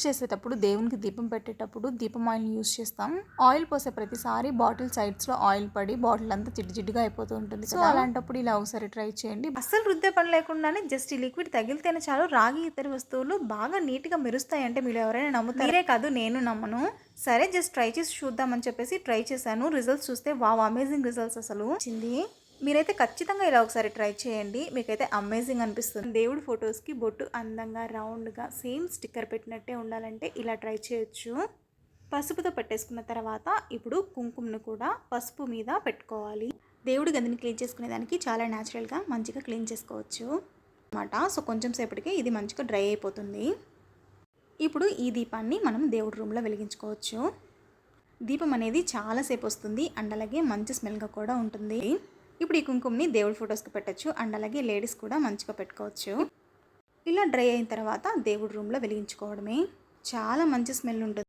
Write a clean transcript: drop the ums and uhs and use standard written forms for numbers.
చేసేటప్పుడు దేవునికి దీపం పెట్టేటప్పుడు దీపం ఆయిల్ని యూస్ చేస్తాం. ఆయిల్ పోసే ప్రతిసారి బాటిల్ సైడ్స్లో ఆయిల్ పడి బాటిల్ అంతా జిడ్డుగా అయిపోతూ ఉంటుంది. సో అలాంటప్పుడు ఇలా ఒకసారి ట్రై చేయండి. అస్సలు రుద్దే పని లేకుండానే జస్ట్ ఈ లిక్విడ్ తగిలితేనే చాలు రాగి ఇతర వస్తువులు బాగా నీట్గా మెరుస్తాయి. అంటే మీరు ఎవరైనా నమ్ముతారే కాదు, నేను నమ్మను. సరే జస్ట్ ట్రై చేసి చూద్దామని చెప్పేసి ట్రై చేశాను. రిజల్ట్స్ చూస్తే వావ్, అమేజింగ్ రిజల్ట్స్ అసలు వచ్చింది. మీరైతే ఖచ్చితంగా ఇలా ఒకసారి ట్రై చేయండి, మీకైతే అమేజింగ్ అనిపిస్తుంది. దేవుడి ఫొటోస్కి బొట్టు అందంగా రౌండ్గా సేమ్ స్టిక్కర్ పెట్టినట్టే ఉండాలంటే ఇలా ట్రై చేయొచ్చు. పసుపుతో పెట్టేసుకున్న తర్వాత ఇప్పుడు కుంకుమను కూడా పసుపు మీద పెట్టుకోవాలి. దేవుడి గదిని క్లీన్ చేసుకునే దానికి చాలా న్యాచురల్గా మంచిగా క్లీన్ చేసుకోవచ్చు అన్నమాట. సో కొంచెం సేపటికి ఇది మంచిగా డ్రై అయిపోతుంది. ఇప్పుడు ఈ దీపాన్ని మనం దేవుడి రూమ్లో వెలిగించుకోవచ్చు. దీపం అనేది చాలాసేపు వస్తుంది అండ్ అలాగే మంచి స్మెల్గా కూడా ఉంటుంది. ఇప్పుడు ఈ కుంకుమని దేవుడి ఫొటోస్కి పెట్టచ్చు అండ్ అలాగే లేడీస్ కూడా మంచిగా పెట్టుకోవచ్చు. ఇలా డ్రై అయిన తర్వాత దేవుడి రూమ్లో వెలిగించుకోవడమే. చాలా మంచి స్మెల్ ఉంటుంది.